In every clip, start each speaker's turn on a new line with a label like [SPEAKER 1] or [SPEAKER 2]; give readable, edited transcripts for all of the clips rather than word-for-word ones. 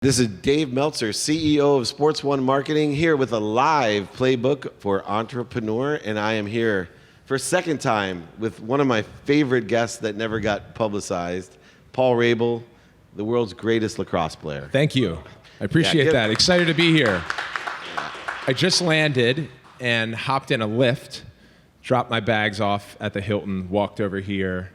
[SPEAKER 1] This is Dave Meltzer, CEO of Sports One Marketing, here with a live playbook for entrepreneur, and I am here for a second time with one of my favorite guests that never got publicized, Paul Rabil, the world's greatest lacrosse player.
[SPEAKER 2] Thank you. I appreciate that. Excited to be here. I just landed and hopped in a Lyft, dropped my bags off at the Hilton, walked over here,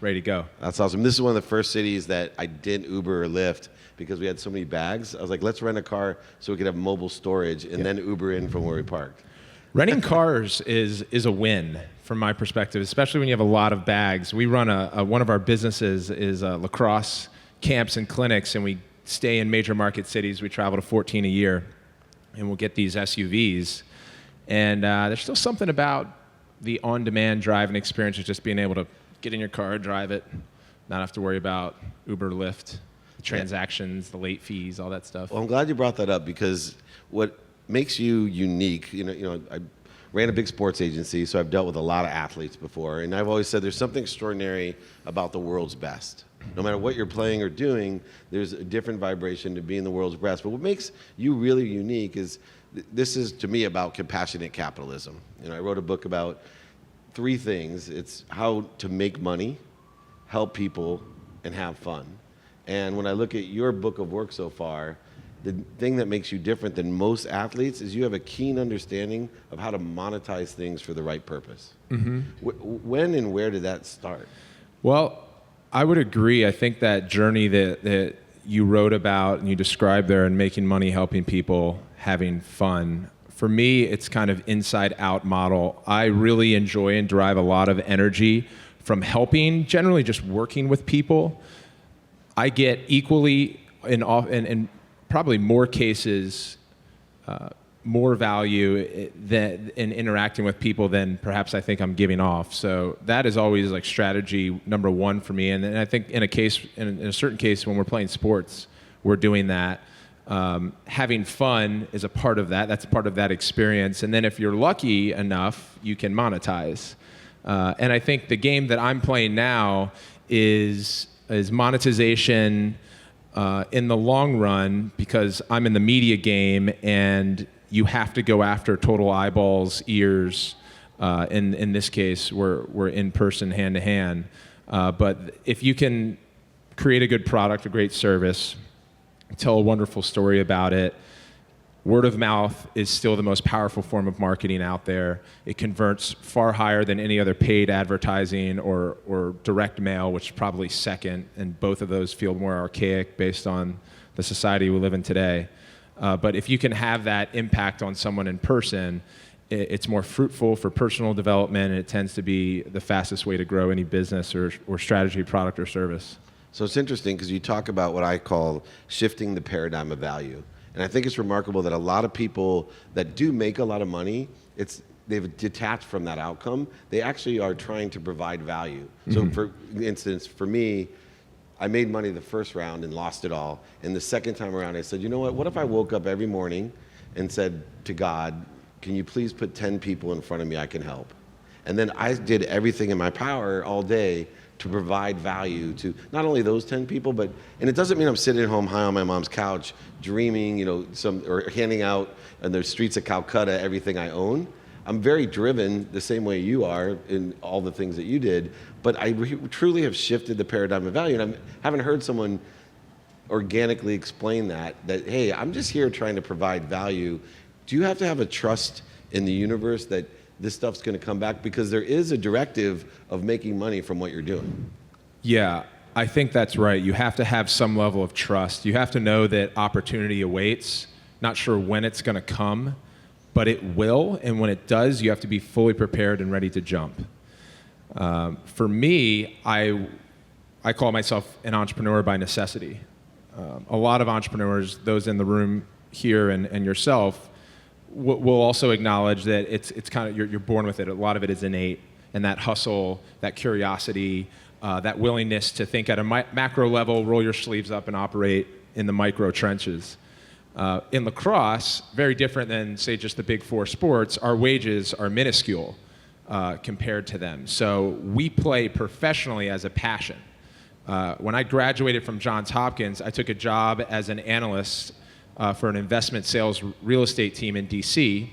[SPEAKER 2] ready to go.
[SPEAKER 1] That's awesome. This is one of the first cities that I didn't Uber or Lyft because we had so many bags. I was like, let's rent a car so we could have mobile storage and then Uber in from where we parked.
[SPEAKER 2] Renting cars is a win from my perspective, especially when you have a lot of bags. We run one of our businesses is lacrosse camps and clinics, and we stay in major market cities. We travel to 14 a year, and we'll get these SUVs. And there's still something about the on-demand driving experience of just being able to get in your car, drive it, not have to worry about Uber, Lyft, transactions, the late fees, all that stuff.
[SPEAKER 1] Well, I'm glad you brought that up because what makes you unique, I ran a big sports agency, so I've dealt with a lot of athletes before, and I've always said there's something extraordinary about the world's best. No matter what you're playing or doing, there's a different vibration to being the world's best. But what makes you really unique is this is, to me, about compassionate capitalism. I wrote a book about 3 things. It's how to make money, help people, and have fun. And when I look at your book of work so far, the thing that makes you different than most athletes is you have a keen understanding of how to monetize things for the right purpose. Mm-hmm. When and where did that start?
[SPEAKER 2] Well, I would agree. I think that journey that you wrote about and you described there in making money, helping people, having fun, for me, it's kind of inside-out model. I really enjoy and derive a lot of energy from helping, generally just working with people. I get equally, in probably more cases, more value in interacting with people than perhaps I think I'm giving off. So that is always like strategy number 1 for me. And I think in a certain case, when we're playing sports, we're doing that. Having fun is a part of that. That's a part of that experience. And then if you're lucky enough, you can monetize. And I think the game that I'm playing now is monetization in the long run, because I'm in the media game and you have to go after total eyeballs, ears. In this case, we're in person, hand to hand. But if you can create a good product, a great service, tell a wonderful story about it, word of mouth is still the most powerful form of marketing out there. It converts far higher than any other paid advertising or direct mail, which is probably second, and both of those feel more archaic based on the society we live in today. But if you can have that impact on someone in person, it's more fruitful for personal development, and it tends to be the fastest way to grow any business or strategy, product, or service.
[SPEAKER 1] So it's interesting because you talk about what I call shifting the paradigm of value. And I think it's remarkable that a lot of people that do make a lot of money, they've detached from that outcome. They actually are trying to provide value. So for instance, for me, I made money the first round and lost it all. And the second time around, I said, you know what if I woke up every morning and said to God, can you please put 10 people in front of me I can help? And then I did everything in my power all day to provide value to not only those 10 people, and it doesn't mean I'm sitting at home high on my mom's couch dreaming, or handing out in the streets of Calcutta everything I own. I'm very driven the same way you are in all the things that you did, but I truly have shifted the paradigm of value, and I haven't heard someone organically explain that, hey, I'm just here trying to provide value. Do you have to have a trust in the universe that this stuff's going to come back? Because there is a directive of making money from what you're doing.
[SPEAKER 2] Yeah, I think that's right. You have to have some level of trust. You have to know that opportunity awaits. Not sure when it's going to come, but it will. And when it does, you have to be fully prepared and ready to jump. For me, I call myself an entrepreneur by necessity. A lot of entrepreneurs, those in the room here and yourself, we'll also acknowledge that it's kind of, you're born with it. A lot of it is innate, and that hustle, that curiosity, that willingness to think at a macro level, roll your sleeves up and operate in the micro trenches. In lacrosse, very different than, say, just the big 4 sports, our wages are minuscule compared to them. So we play professionally as a passion. When I graduated from Johns Hopkins, I took a job as an analyst for an investment sales real estate team in DC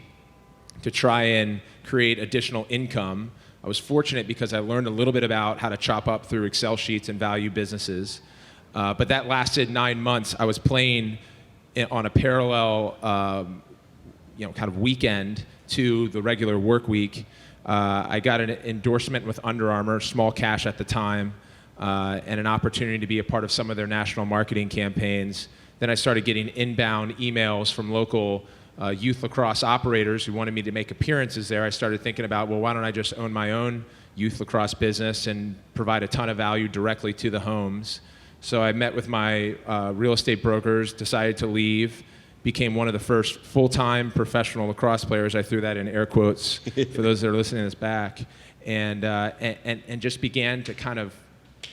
[SPEAKER 2] to try and create additional income. I was fortunate because I learned a little bit about how to chop up through Excel sheets and value businesses. But that lasted 9 months. I was playing on a parallel kind of weekend to the regular work week. I got an endorsement with Under Armour, small cash at the time, and an opportunity to be a part of some of their national marketing campaigns. Then I started getting inbound emails from local youth lacrosse operators who wanted me to make appearances there. I started thinking about, well, why don't I just own my own youth lacrosse business and provide a ton of value directly to the homes. So I met with my real estate brokers, decided to leave, became one of the first full-time professional lacrosse players. I threw that in air quotes for those that are listening to this back, and just began to kind of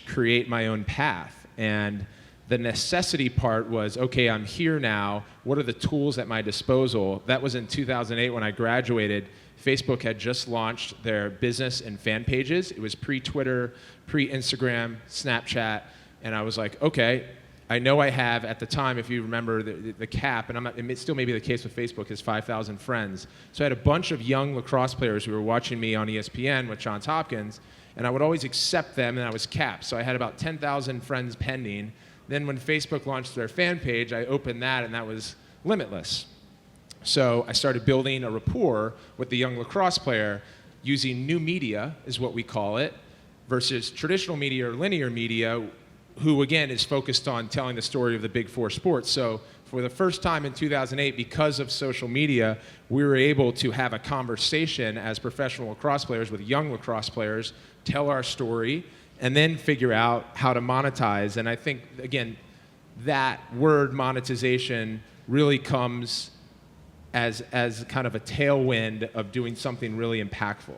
[SPEAKER 2] create my own path. And the necessity part was, okay, I'm here now. What are the tools at my disposal? That was in 2008 when I graduated. Facebook had just launched their business and fan pages. It was pre-Twitter, pre-Instagram, Snapchat, and I was like, okay, I know I have, at the time, if you remember, the cap, and it still may be the case with Facebook, is 5,000 friends. So I had a bunch of young lacrosse players who were watching me on ESPN with Johns Hopkins, and I would always accept them, and I was capped. So I had about 10,000 friends pending. Then when Facebook launched their fan page, I opened that, and that was limitless. So I started building a rapport with the young lacrosse player using new media, is what we call it, versus traditional media or linear media, who again is focused on telling the story of the big four sports. So for the first time in 2008, because of social media, we were able to have a conversation as professional lacrosse players with young lacrosse players, tell our story, and then figure out how to monetize. And I think, again, that word monetization really comes as kind of a tailwind of doing something really impactful.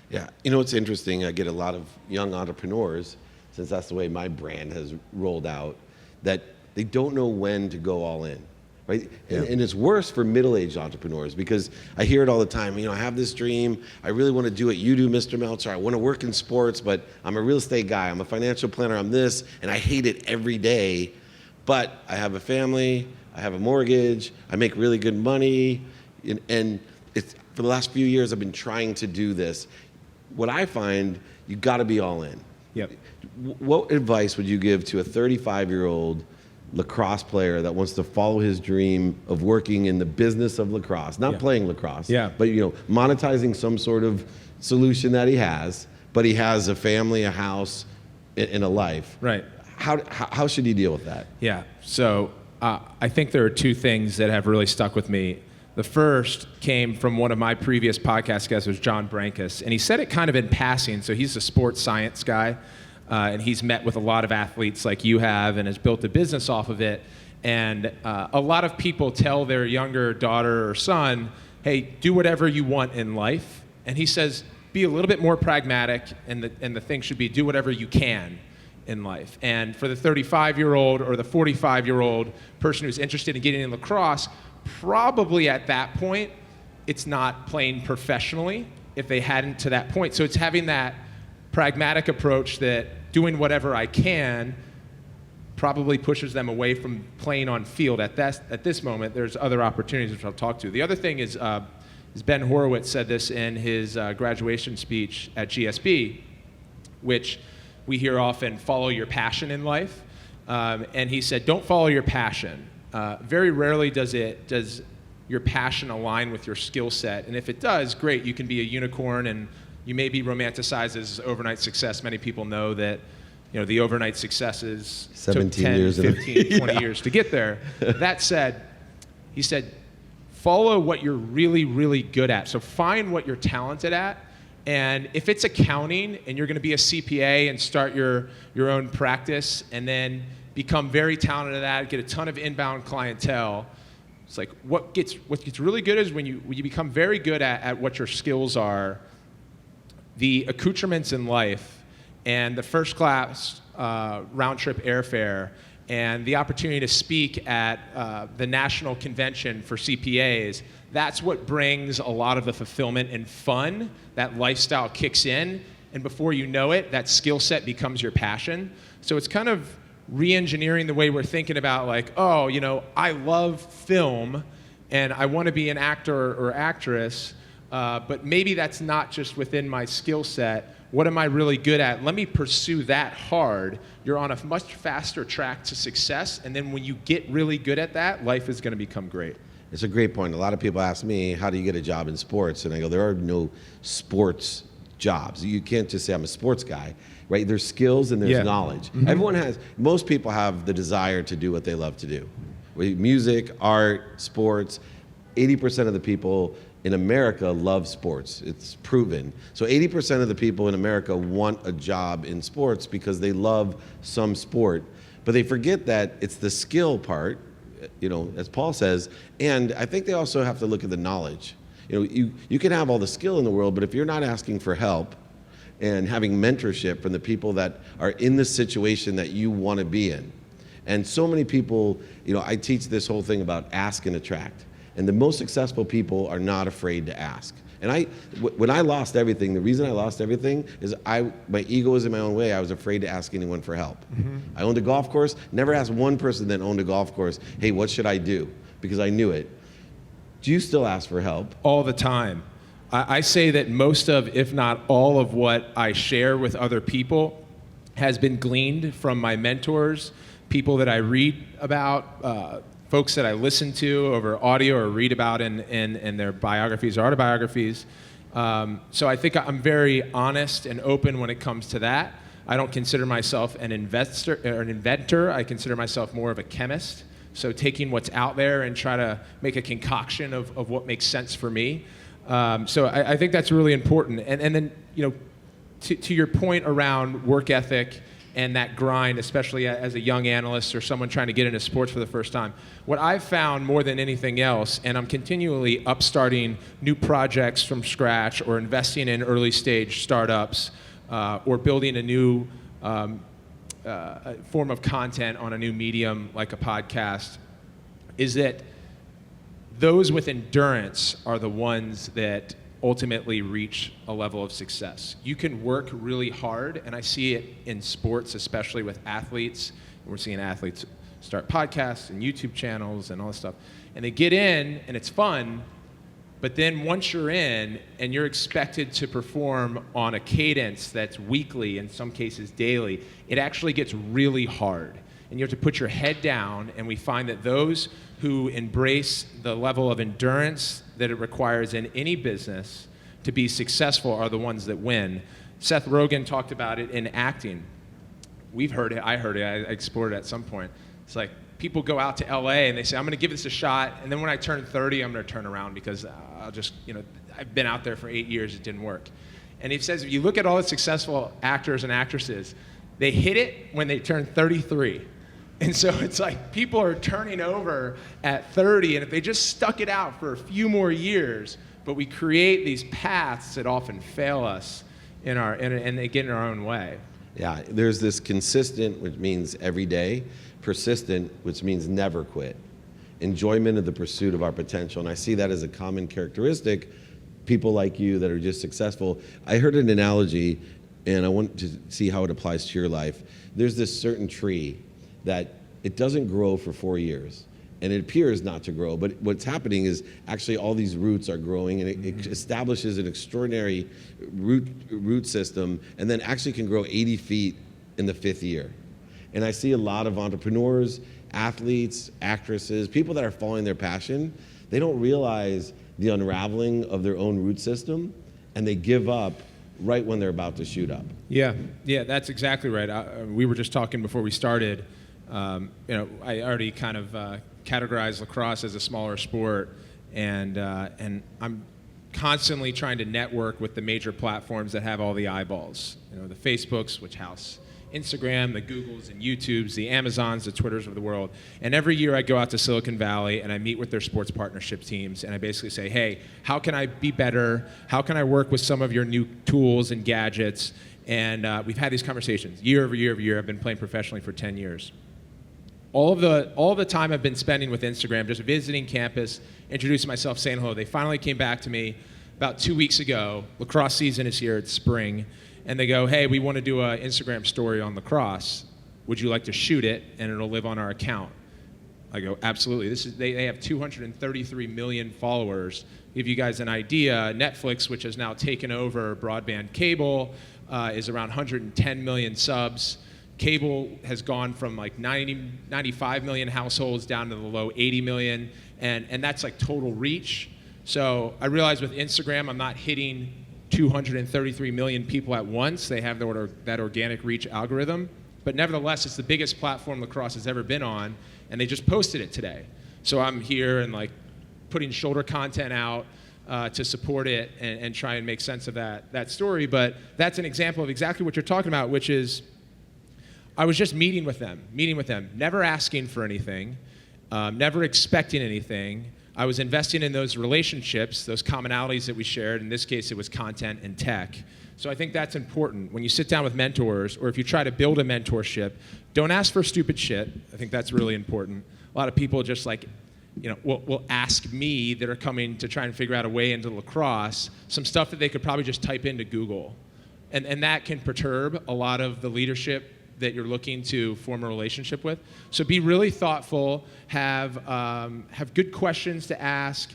[SPEAKER 1] Yeah, you know what's interesting? I get a lot of young entrepreneurs, since that's the way my brand has rolled out, that they don't know when to go all in, right? Yeah. And it's worse for middle-aged entrepreneurs, because I hear it all the time. I have this dream. I really want to do what you do, Mr. Meltzer. I want to work in sports, but I'm a real estate guy. I'm a financial planner. I'm this, and I hate it every day. But I have a family. I have a mortgage. I make really good money. And it's, for the last few years, I've been trying to do this. What I find, you got to be all in.
[SPEAKER 2] Yep.
[SPEAKER 1] What advice would you give to a 35-year-old lacrosse player that wants to follow his dream of working in the business of lacrosse, not playing lacrosse, but monetizing some sort of solution that he has, but he has a family, a house, and a life?
[SPEAKER 2] Right.
[SPEAKER 1] How should he deal with that?
[SPEAKER 2] Yeah. So I think there are two things that have really stuck with me. The first came from one of my previous podcast guests, was John Brankus, and he said it kind of in passing. So he's a sports science guy, and he's met with a lot of athletes like you have and has built a business off of it. And a lot of people tell their younger daughter or son, hey, do whatever you want in life. And he says, be a little bit more pragmatic, and the thing should be do whatever you can in life. And for the 35-year-old or the 45-year-old person who's interested in getting in lacrosse, probably at that point, it's not playing professionally if they hadn't to that point. So it's having that pragmatic approach that doing whatever I can probably pushes them away from playing on field. At this moment, there's other opportunities which I'll talk to. The other thing is Ben Horowitz said this in his graduation speech at GSB, which we hear often, follow your passion in life. And he said, don't follow your passion. Very rarely does your passion align with your skill set. And if it does, great, you can be a unicorn, and you may be romanticized as overnight success. Many people know that the overnight successes
[SPEAKER 1] 17
[SPEAKER 2] took 10,
[SPEAKER 1] years
[SPEAKER 2] 15, 20 years to get there. That said, he said, follow what you're really, really good at. So find what you're talented at. And if it's accounting and you're going to be a CPA and start your own practice and then become very talented at that, get a ton of inbound clientele, it's like what gets really good is when you become very good at what your skills are, the accoutrements in life, and the first class round trip airfare, and the opportunity to speak at the national convention for CPAs. That's what brings a lot of the fulfillment and fun. That lifestyle kicks in. and before you know it, that skill set becomes your passion. So it's kind of re-engineering the way we're thinking about like, oh, I love film and I want to be an actor or actress, but maybe that's not just within my skill set. What am I really good at? Let me pursue that hard. You're on a much faster track to success, and then when you get really good at that, life is going to become great.
[SPEAKER 1] It's a great point. A lot of people ask me, how do you get a job in sports? And I go, there are no sports jobs. You can't just say I'm a sports guy, right? There's skills and there's knowledge. Mm-hmm. Most people have the desire to do what they love to do. Music, art, sports. 80% of the people in America love sports. It's proven. So 80% of the people in America want a job in sports because they love some sport, but they forget that it's the skill part, as Paul says, and I think they also have to look at the knowledge. You can have all the skill in the world, but if you're not asking for help and having mentorship from the people that are in the situation that you want to be in. And so many people, I teach this whole thing about ask and attract. And the most successful people are not afraid to ask. And when I lost everything, the reason I lost everything is my ego was in my own way. I was afraid to ask anyone for help. Mm-hmm. I owned a golf course, never asked one person that owned a golf course, hey, what should I do? Because I knew it. Do you still ask for help?
[SPEAKER 2] All the time. I say that most of, if not all of what I share with other people has been gleaned from my mentors, people that I read about, folks that I listen to over audio or read about in their biographies or autobiographies. So I think I'm very honest and open when it comes to that. I don't consider myself an investor or an inventor. I consider myself more of a chemist. So taking what's out there and try to make a concoction of what makes sense for me. So I think that's really important. And then, to your point around work ethic and that grind, especially as a young analyst or someone trying to get into sports for the first time, what I've found more than anything else, and I'm continually upstarting new projects from scratch or investing in early stage startups or building a new form of content on a new medium like a podcast, is that those with endurance are the ones that ultimately reach a level of success. You can work really hard, and I see it in sports, especially with athletes. We're seeing athletes start podcasts and YouTube channels and all this stuff. And they get in, and it's fun, but then once you're in and you're expected to perform on a cadence that's weekly, in some cases daily, it actually gets really hard. And you have to put your head down, and we find that those who embrace the level of endurance that it requires in any business to be successful are the ones that win. Seth Rogen talked about it in acting. We've heard it, I heard it, I explored it at some point. It's like people go out to LA and they say, I'm gonna give this a shot, and then when I turn 30, I'm gonna turn around because I'll just, I've been out there for 8 years, it didn't work. And he says, if you look at all the successful actors and actresses, they hit it when they turn 33. And so it's like people are turning over at 30, and if they just stuck it out for a few more years, but we create these paths that often fail us and they get in our own way.
[SPEAKER 1] Yeah, there's this consistent, which means every day, persistent, which means never quit. Enjoyment of the pursuit of our potential, and I see that as a common characteristic. People like you that are just successful. I heard an analogy, and I want to see how it applies to your life. There's this certain tree that it doesn't grow for 4 years, and it appears not to grow, but what's happening is actually all these roots are growing, and it establishes an extraordinary root system, and then actually can grow 80 feet in the 5th year. And I see a lot of entrepreneurs, athletes, actresses, people that are following their passion, they don't realize the unraveling of their own root system, and they give up right when they're about to shoot up.
[SPEAKER 2] Yeah, that's exactly right. We were just talking before we started. I already kind of categorize lacrosse as a smaller sport, and I'm constantly trying to network with the major platforms that have all the eyeballs. The Facebooks, which house Instagram, the Googles and YouTubes, the Amazons, the Twitters of the world. And every year I go out to Silicon Valley and I meet with their sports partnership teams, and I basically say, hey, how can I be better? How can I work with some of your new tools and gadgets? And we've had these conversations year over year over year. I've been playing professionally for 10 years. All the time I've been spending with Instagram, just visiting campus, introducing myself, saying hello. They finally came back to me about 2 weeks ago. Lacrosse season is here, it's spring. and they go, hey, we want to do an Instagram story on lacrosse. Would you like to shoot it, and it'll live on our account? I go, absolutely. They have 233 million followers. Give you guys an idea, Netflix, which has now taken over broadband cable, is around 110 million subs. Cable has gone from like 95 million households down to the low 80 million, and that's like total reach. So I realize with Instagram, I'm not hitting 233 million people at once. They have that organic reach algorithm. But nevertheless, it's the biggest platform lacrosse has ever been on, and they just posted it today. So I'm here and like putting shoulder content out to support it and try and make sense of that story. But that's an example of exactly what you're talking about, which is I was just meeting with them, never asking for anything, never expecting anything. I was investing in those relationships, those commonalities that we shared. In this case, it was content and tech. So I think that's important. When you sit down with mentors, or if you try to build a mentorship, don't ask for stupid shit. I think that's really important. A lot of people just like, will ask me that are coming to try and figure out a way into lacrosse, some stuff that they could probably just type into Google. And that can perturb a lot of the leadership that you're looking to form a relationship with. So be really thoughtful, have good questions to ask,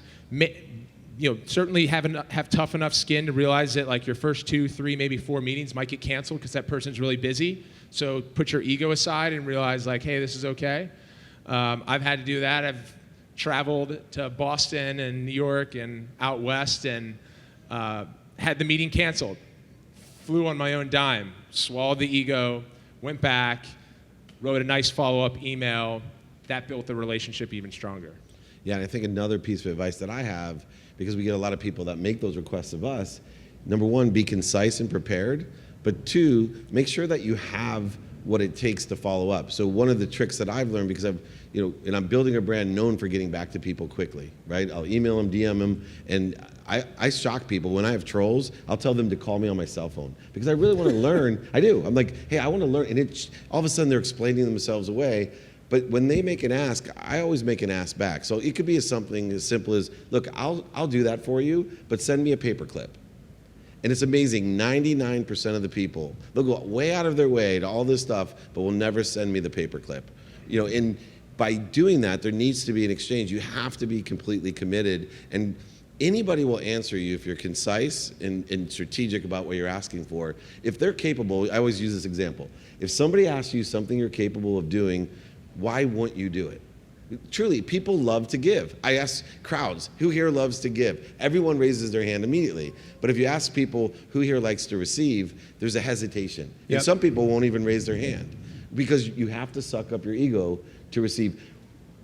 [SPEAKER 2] certainly have tough enough skin to realize that like your first 2, 3, maybe 4 meetings might get canceled because that person's really busy. So put your ego aside and realize like, hey, this is okay. I've had to do that. I've traveled to Boston and New York and out west and had the meeting canceled. Flew on my own dime, swallowed the ego, went back, wrote a nice follow-up email. That built the relationship even stronger.
[SPEAKER 1] Yeah, and I think another piece of advice that I have, because we get a lot of people that make those requests of us, number one, be concise and prepared, but 2, make sure that you have what it takes to follow up. So one of the tricks that I've learned, because and I'm building a brand known for getting back to people quickly, right? I'll email them, DM them, and I shock people. When I have trolls, I'll tell them to call me on my cell phone because I really want to learn. I do. I'm like, hey, I want to learn. And all of a sudden they're explaining themselves away. But when they make an ask, I always make an ask back. So it could be something as simple as, look, I'll do that for you, but send me a paperclip. And it's amazing, 99% of the people, they'll go way out of their way to all this stuff, but will never send me the paperclip. And by doing that, there needs to be an exchange. You have to be completely committed, and anybody will answer you if you're concise and strategic about what you're asking for. If they're capable, I always use this example. If somebody asks you something you're capable of doing, why won't you do it? Truly, people love to give. I ask crowds, who here loves to give? Everyone raises their hand immediately. But if you ask people who here likes to receive, there's a hesitation. Yep. And some people won't even raise their hand because you have to suck up your ego to receive.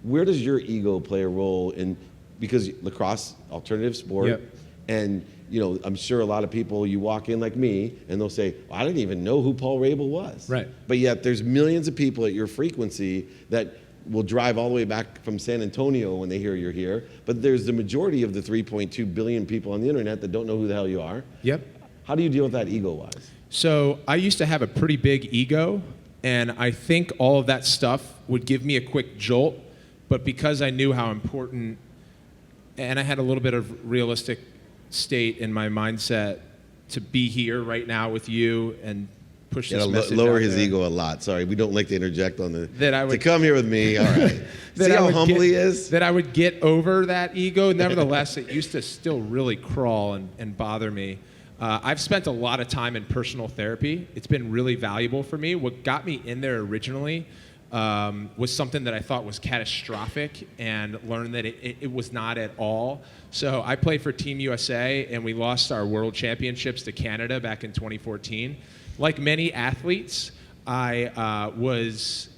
[SPEAKER 1] Where does your ego play a role in, because lacrosse, alternative sport,
[SPEAKER 2] yep.
[SPEAKER 1] And I'm sure a lot of people, you walk in like me and they'll say, well, I didn't even know who Paul Rabil was.
[SPEAKER 2] Right.
[SPEAKER 1] But yet there's millions of people at your frequency that will drive all the way back from San Antonio when they hear you're here. But there's the majority of the 3.2 billion people on the internet that don't know who the hell you are.
[SPEAKER 2] Yep.
[SPEAKER 1] How do you deal with that ego-wise?
[SPEAKER 2] So I used to have a pretty big ego, and I think all of that stuff would give me a quick jolt. But because I knew how important, and I had a little bit of realistic state in my mindset to be here right now with you and push this message
[SPEAKER 1] lower
[SPEAKER 2] out
[SPEAKER 1] his
[SPEAKER 2] there.
[SPEAKER 1] ego a lot. Sorry, we don't like to interject on the.
[SPEAKER 2] That I would,
[SPEAKER 1] to come here with me. All right. See how humble he is.
[SPEAKER 2] That I would get over that ego. Nevertheless, it used to still really crawl and bother me. I've spent a lot of time in personal therapy. It's been really valuable for me. What got me in there originally was something that I thought was catastrophic, and learned that it was not at all. So I played for Team USA, and we lost our world championships to Canada back in 2014. Like many athletes, I was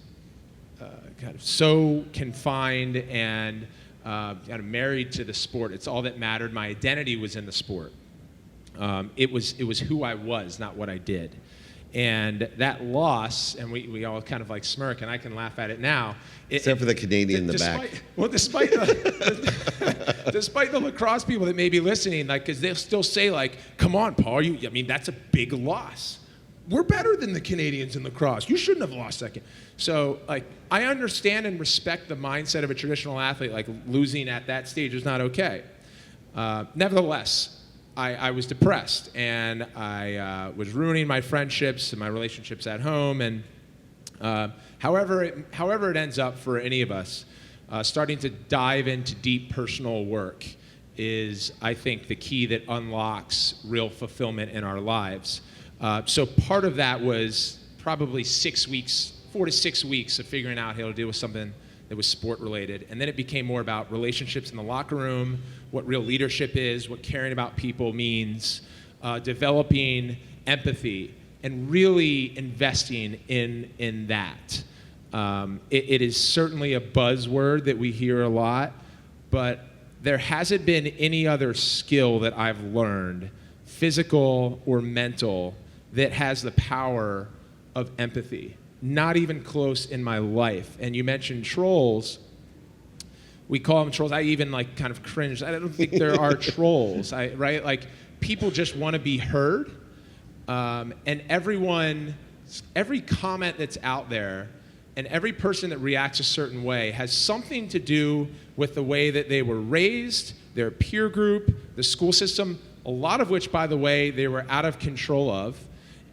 [SPEAKER 2] kind of so confined and kind of married to the sport. It's all that mattered. My identity was in the sport. It was who I was, not what I did. And that loss, and we all kind of like smirk, and I can laugh at it now.
[SPEAKER 1] Except for the Canadian in the back.
[SPEAKER 2] Well, despite the lacrosse people that may be listening, like, because they'll still say, like, come on, Paul, that's a big loss. We're better than the Canadians in lacrosse. You shouldn't have lost that game. So, like, I understand and respect the mindset of a traditional athlete. Like, losing at that stage is not okay. Nevertheless, I was depressed, and I was ruining my friendships and my relationships at home. And however it ends up for any of us, starting to dive into deep personal work is, I think, the key that unlocks real fulfillment in our lives. So part of that was probably 4 to 6 weeks of figuring out how to deal with something that was sport related. And then it became more about relationships in the locker room, what real leadership is, what caring about people means, developing empathy, and really investing in that. It is certainly a buzzword that we hear a lot, but there hasn't been any other skill that I've learned, physical or mental, that has the power of empathy. Not even close in my life. And you mentioned trolls. We call them trolls. I even kind of cringe. I don't think there are trolls, right? Like, people just want to be heard. And every comment that's out there and every person that reacts a certain way has something to do with the way that they were raised, their peer group, the school system, a lot of which, by the way, they were out of control of.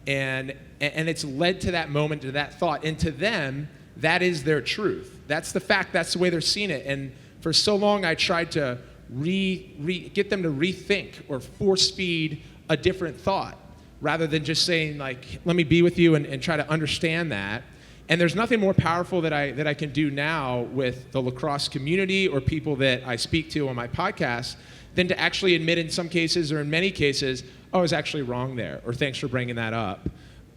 [SPEAKER 2] And it's led to that moment, to that thought. And to them, that is their truth. That's the fact. That's the way they're seeing it. And for so long, I tried to get them to rethink or force feed a different thought, rather than just saying, like, let me be with you and try to understand that. And there's nothing more powerful that I can do now with the lacrosse community or people that I speak to on my podcast than to actually admit, in some cases or in many cases, oh, I was actually wrong there, or thanks for bringing that up.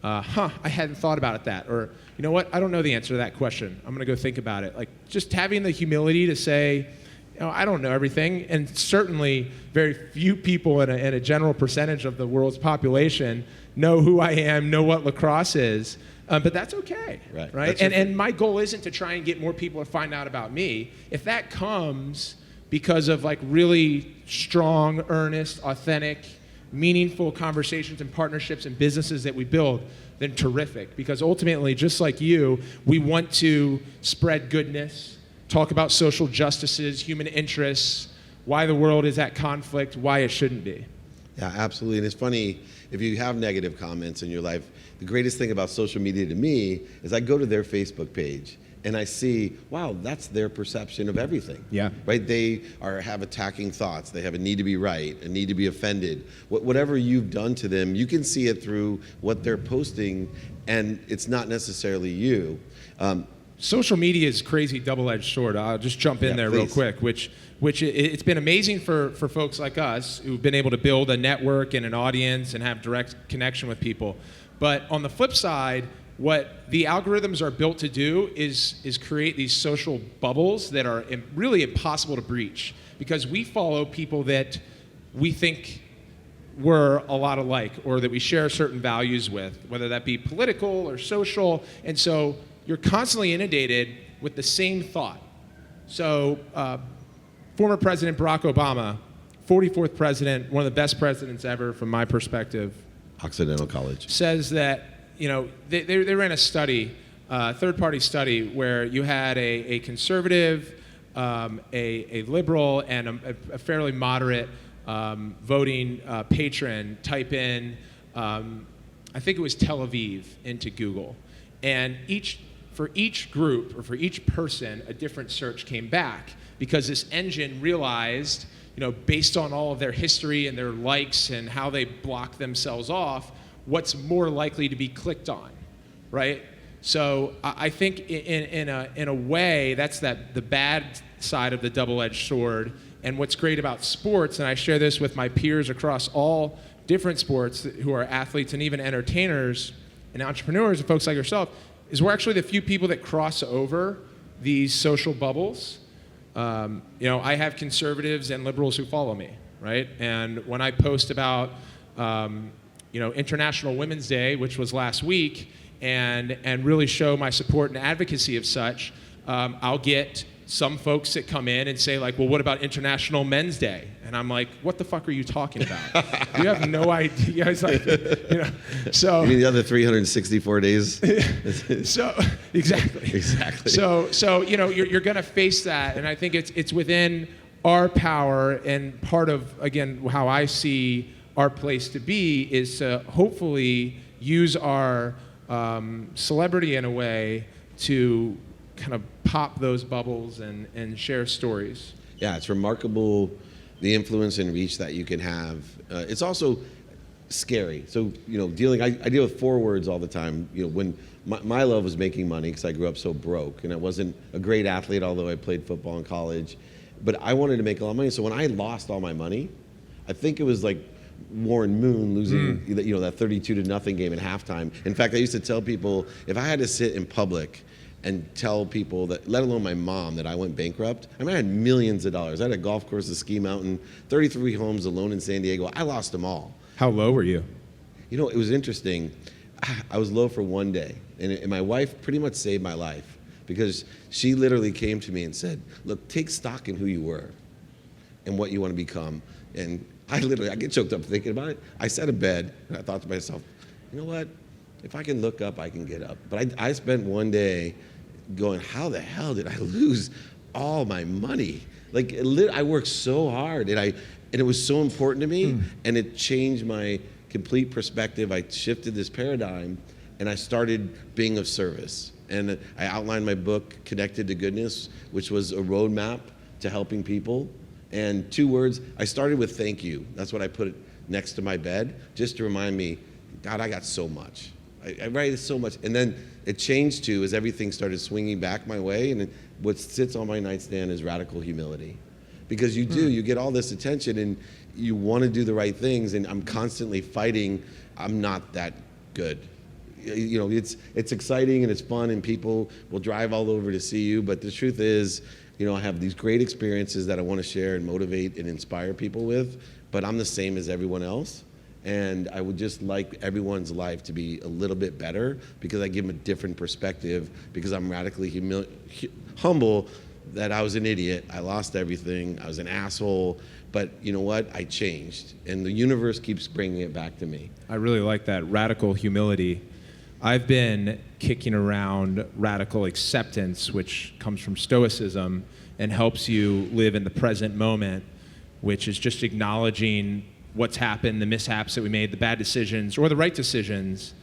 [SPEAKER 2] I hadn't thought about that. Or, you know what, I don't know the answer to that question. I'm gonna go think about it. Like, just having the humility to say, you know, I don't know everything, and certainly very few people in a general percentage of the world's population know who I am, know what lacrosse is, but that's okay, right? And my goal isn't to try and get more people to find out about me. If that comes because of really strong, earnest, authentic, meaningful conversations and partnerships and businesses that we build, then terrific. Because ultimately, just like you, we want to spread goodness, talk about social justices, human interests, why the world is at conflict, why it shouldn't be.
[SPEAKER 1] Yeah, absolutely. And it's funny, if you have negative comments in your life, the greatest thing about social media to me is I go to their Facebook page and I see, wow, that's their perception of everything.
[SPEAKER 2] Yeah.
[SPEAKER 1] Right? They have attacking thoughts. They have a need to be right, a need to be offended. Whatever you've done to them, you can see it through what they're posting, and it's not necessarily you.
[SPEAKER 2] Social media is a crazy double-edged sword. I'll just jump in there real quick, which it's been amazing for folks like us who've been able to build a network and an audience and have direct connection with people. But on the flip side, what the algorithms are built to do is create these social bubbles that are really impossible to breach, because we follow people that we think we're a lot alike, or that we share certain values with, whether that be political or social. And so you're constantly inundated with the same thought. So former President Barack Obama, 44th president, one of the best presidents ever from my perspective,
[SPEAKER 1] Occidental College,
[SPEAKER 2] says that, you know, they ran a study, third-party study, where you had a conservative, a liberal, and a fairly moderate voting patron type in, I think it was Tel Aviv, into Google. And for each group, or for each person, a different search came back, because this engine realized, you know, based on all of their history and their likes and how they block themselves off, what's more likely to be clicked on, right? So I think in a way, that's the bad side of the double-edged sword. And what's great about sports, and I share this with my peers across all different sports who are athletes and even entertainers and entrepreneurs and folks like yourself, is we're actually the few people that cross over these social bubbles. You know, I have conservatives and liberals who follow me, right? And when I post about, you know, International Women's Day, which was last week, and really show my support and advocacy of such, I'll get some folks that come in and say, like, well, what about International Men's Day? And I'm like, what the fuck are you talking about? You have no idea. It's like, you know, so.
[SPEAKER 1] You mean the other 364 days?
[SPEAKER 2] So, exactly.
[SPEAKER 1] Exactly.
[SPEAKER 2] So you know, you're going to face that, and I think it's within our power, and part of, again, how I see our place to be is to hopefully use our celebrity in a way to kind of pop those bubbles and share stories.
[SPEAKER 1] Yeah, it's remarkable the influence and reach that you can have. It's also scary. So, I deal with 4 words all the time. When my love was making money because I grew up so broke and I wasn't a great athlete, although I played football in college, but I wanted to make a lot of money. So when I lost all my money, I think it was like Warren Moon losing that 32-0 game at halftime. In fact, I used to tell people if I had to sit in public and tell people that, let alone my mom, that I went bankrupt. I mean, I had millions of dollars. I had a golf course at Ski Mountain, 33 homes alone in San Diego. I lost them all.
[SPEAKER 2] How low were you?
[SPEAKER 1] It was interesting. I was low for one day, and my wife pretty much saved my life because she literally came to me and said, look, take stock in who you were and what you want to become. And I get choked up thinking about it. I sat in bed and I thought to myself, you know what? If I can look up, I can get up. But I spent one day going, how the hell did I lose all my money? Like, I worked so hard, and it was so important to me, and it changed my complete perspective. I shifted this paradigm, and I started being of service. And I outlined my book, Connected to Goodness, which was a roadmap to helping people. And 2 words, I started with thank you. That's what I put next to my bed, just to remind me, God, I got so much. I write so much. And then it changed to, as everything started swinging back my way, and what sits on my nightstand is radical humility. Because you get all this attention and you want to do the right things, and I'm constantly fighting, I'm not that good. It's exciting and it's fun, and people will drive all over to see you, but the truth is, I have these great experiences that I want to share and motivate and inspire people with, but I'm the same as everyone else. And I would just like everyone's life to be a little bit better because I give them a different perspective, because I'm radically humble that I was an idiot. I lost everything. I was an asshole. But you know what? I changed. And the universe keeps bringing it back to me.
[SPEAKER 2] I really like that, radical humility. I've been kicking around radical acceptance, which comes from Stoicism and helps you live in the present moment, which is just acknowledging what's happened, the mishaps that we made, the bad decisions or the right decisions,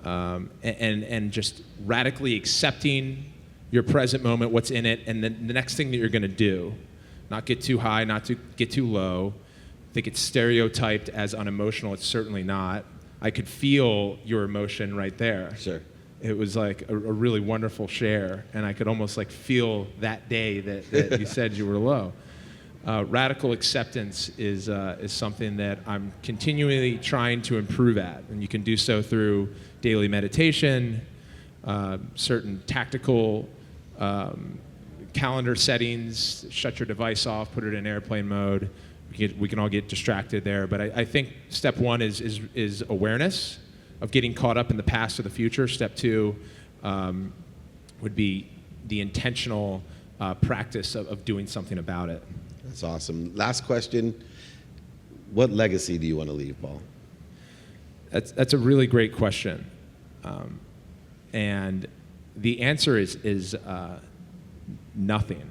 [SPEAKER 2] and just radically accepting your present moment, what's in it, and then the next thing that you're going to do. Not get too high, not to get too low. I think it's stereotyped as unemotional. It's certainly not. I could feel your emotion right there.
[SPEAKER 1] Sure.
[SPEAKER 2] It was like a really wonderful share, and I could almost like feel that day that you said you were low. Radical acceptance is something that I'm continually trying to improve at, and you can do so through daily meditation, certain tactical calendar settings, shut your device off, put it in airplane mode. We can all get distracted there, but I think step 1 is awareness of getting caught up in the past or the future. Step 2 would be the intentional practice of doing something about it.
[SPEAKER 1] That's awesome. Last question. What legacy do you want to leave, Paul?
[SPEAKER 2] That's a really great question. And the answer is nothing.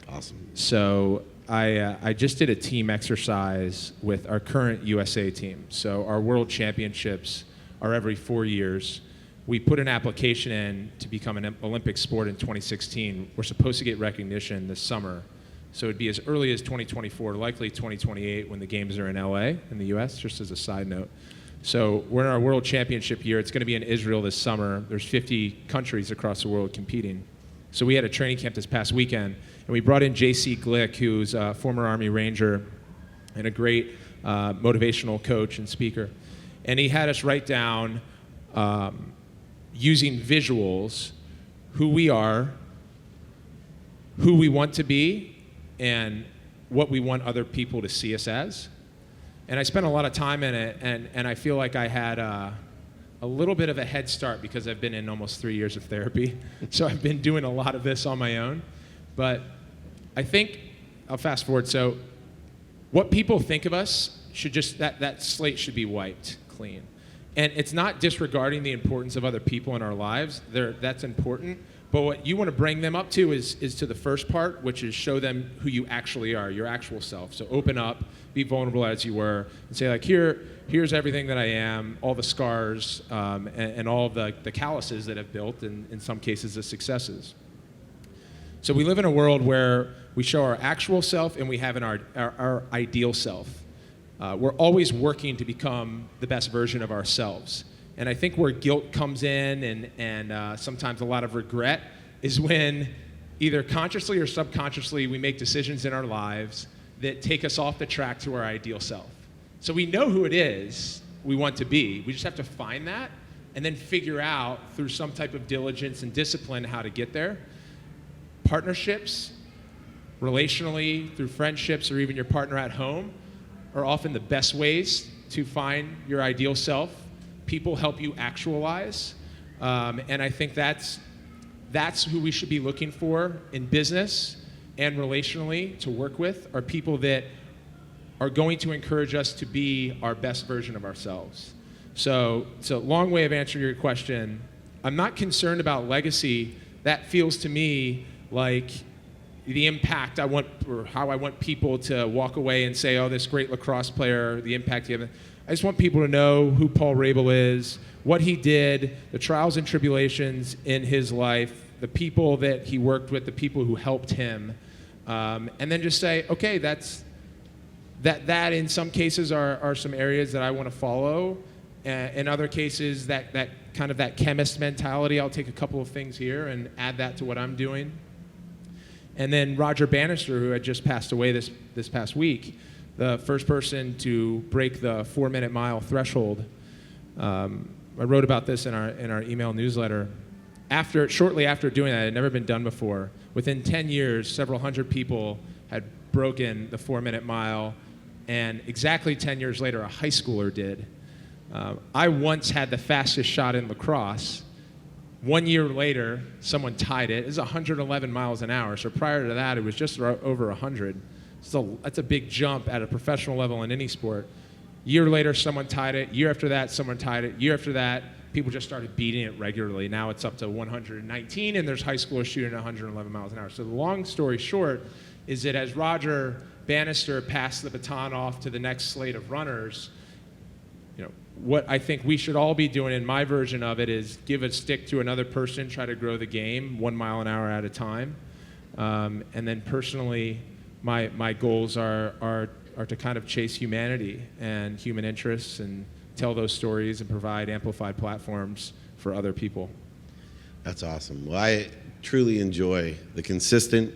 [SPEAKER 1] Awesome.
[SPEAKER 2] So I just did a team exercise with our current USA team. So our world championships are every 4 years. We put an application in to become an Olympic sport in 2016. We're supposed to get recognition this summer. So it'd be as early as 2024, likely 2028 when the games are in LA in the US, just as a side note. So we're in our world championship year. It's going to be in Israel this summer. There's 50 countries across the world competing. So we had a training camp this past weekend, and we brought in J.C. Glick, who's a former Army Ranger and a great motivational coach and speaker. And he had us write down, using visuals, who we are, who we want to be, and what we want other people to see us as. And I spent a lot of time in it, and I feel like I had a little bit of a head start because I've been in almost 3 years of therapy. So I've been doing a lot of this on my own. But I think, I'll fast forward, so what people think of us should just, that slate should be wiped clean. And it's not disregarding the importance of other people in our lives. That's important. But what you want to bring them up to is to the first part, which is show them who you actually are, your actual self. So open up, be vulnerable as you were, and say like, here's everything that I am, all the scars, and all of the calluses that I've built, and in some cases the successes. So we live in a world where we show our actual self and we have our ideal self. We're always working to become the best version of ourselves. And I think where guilt comes in and sometimes a lot of regret is when either consciously or subconsciously we make decisions in our lives that take us off the track to our ideal self. So we know who it is we want to be. We just have to find that and then figure out through some type of diligence and discipline how to get there. Partnerships, relationally, through friendships, or even your partner at home are often the best ways to find your ideal self. People help you actualize, and I think that's who we should be looking for in business and relationally to work with, are people that are going to encourage us to be our best version of ourselves. So long way of answering your question. I'm not concerned about legacy. That feels to me like the impact I want, or how I want people to walk away and say, oh, this great lacrosse player, the impact he had. I just want people to know who Paul Rabil is, what he did, the trials and tribulations in his life, the people that he worked with, the people who helped him, and then just say, okay, that in some cases are some areas that I want to follow. In other cases, that kind of that chemist mentality, I'll take a couple of things here and add that to what I'm doing. And then Roger Bannister, who had just passed away this past week, the first person to break the 4-minute mile threshold. I wrote about this in our email newsletter. Shortly after doing that, it had never been done before. Within 10 years, several hundred people had broken the 4-minute mile, and exactly 10 years later, a high schooler did. I once had the fastest shot in lacrosse. 1 year later, someone tied it. It was 111 miles an hour. So prior to that, it was just over 100. So that's a big jump at a professional level in any sport. Year later, someone tied it. Year after that, someone tied it. Year after that, people just started beating it regularly. Now it's up to 119, and there's high schoolers shooting 111 miles an hour. So the long story short is that as Roger Bannister passed the baton off to the next slate of runners, what I think we should all be doing in my version of it is give a stick to another person, try to grow the game 1 mile an hour at a time. And then personally, my goals are to kind of chase humanity and human interests and tell those stories and provide amplified platforms for other people.
[SPEAKER 1] That's awesome. Well, I truly enjoy the consistent,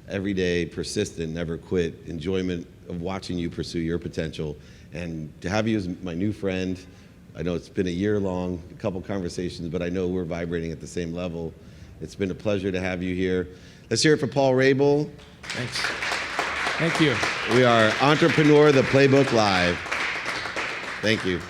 [SPEAKER 1] everyday, persistent, never quit enjoyment of watching you pursue your potential. And to have you as my new friend, I know it's been a year long, a couple conversations, but I know we're vibrating at the same level. It's been a pleasure to have you here. Let's hear it for Paul Rabil.
[SPEAKER 2] Thanks. Thank you.
[SPEAKER 1] We are Entrepreneur, the Playbook Live. Thank you.